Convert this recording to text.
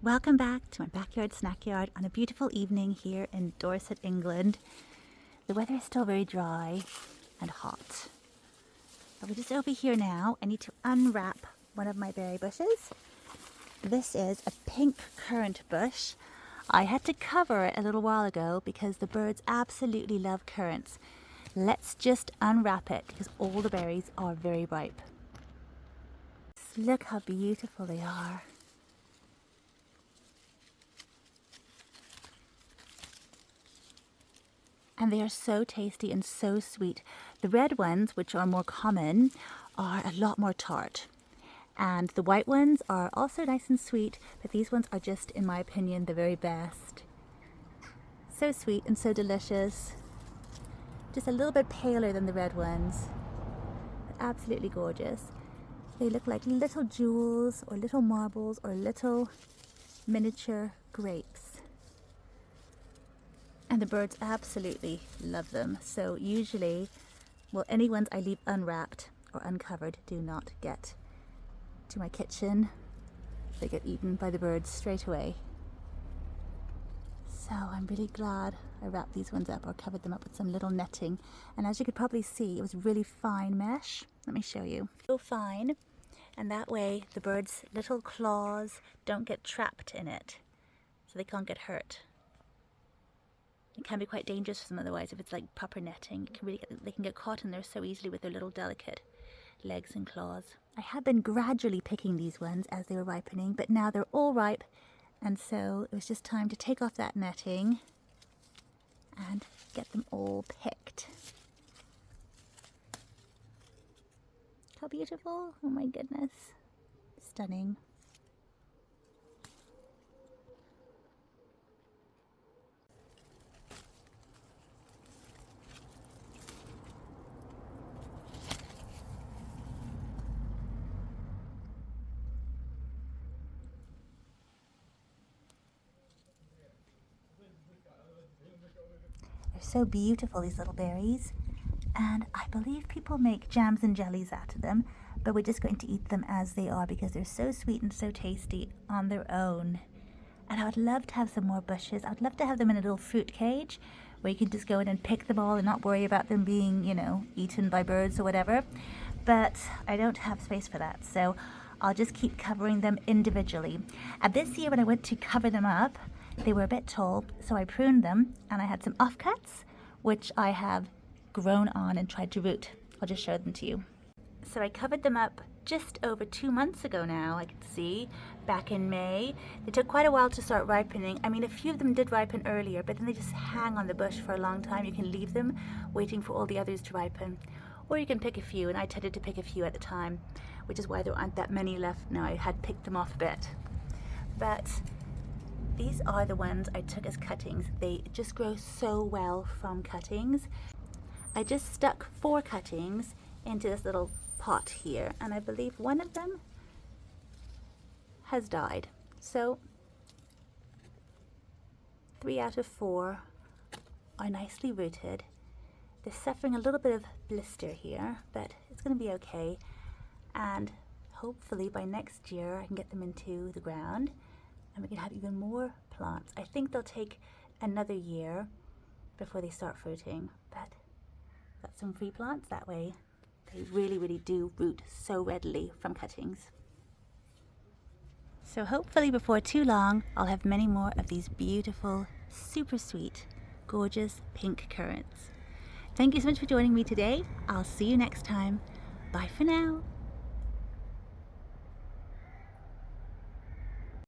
Welcome back to my backyard snack yard on a beautiful evening here in Dorset, England. The weather is still very dry and hot. But we're just over here now. I need to unwrap one of my berry bushes. This is a pink currant bush. I had to cover it a little while ago because the birds absolutely love currants. Let's just unwrap it because all the berries are very ripe. Look how beautiful they are. And they are so tasty and so sweet. The red ones, which are more common, are a lot more tart. And the white ones are also nice and sweet, but these ones are just, in my opinion, the very best. So sweet and so delicious. Just a little bit paler than the red ones, but absolutely gorgeous. They look like little jewels or little marbles or little miniature grapes. And the birds absolutely love them. So usually, well, any ones I leave unwrapped or uncovered do not get to my kitchen. They get eaten by the birds straight away. So I'm really glad I wrapped these ones up or covered them up with some little netting. And as you could probably see, it was really fine mesh. Let me show you. So fine. And that way the birds' little claws don't get trapped in it. So they can't get hurt. It can be quite dangerous for them otherwise if it's like proper netting. They can get caught in there so easily with their little delicate legs and claws. I had been gradually picking these ones as they were ripening, but now they're all ripe, and so it was just time to take off that netting and get them all picked. How beautiful! Oh my goodness. Stunning. They're so beautiful, these little berries, and I believe people make jams and jellies out of them, but we're just going to eat them as they are because they're so sweet and so tasty on their own. And I would love to have some more bushes. I would love to have them in a little fruit cage where you can just go in and pick them all and not worry about them being, eaten by birds or whatever. But I don't have space for that, so I'll just keep covering them individually. And this year when I went to cover them up, they were a bit tall, so I pruned them and I had some offcuts, which I have grown on and tried to root. I'll just show them to you. So I covered them up just over 2 months ago now, I can see, back in May. They took quite a while to start ripening. I mean, a few of them did ripen earlier, but then they just hang on the bush for a long time. You can leave them waiting for all the others to ripen. Or you can pick a few, and I tended to pick a few at the time, which is why there aren't that many left now. I had picked them off a bit. But these are the ones I took as cuttings. They just grow so well from cuttings. I just stuck 4 cuttings into this little pot here, and I believe one of them has died. So 3 out of 4 are nicely rooted. They're suffering a little bit of blister here, but it's going to be okay. And hopefully by next year I can get them into the ground and we can have even more plants. I think they'll take another year before they start fruiting, but got some free plants that way. They really, really do root so readily from cuttings. So hopefully before too long, I'll have many more of these beautiful, super sweet, gorgeous pink currants. Thank you so much for joining me today. I'll see you next time. Bye for now.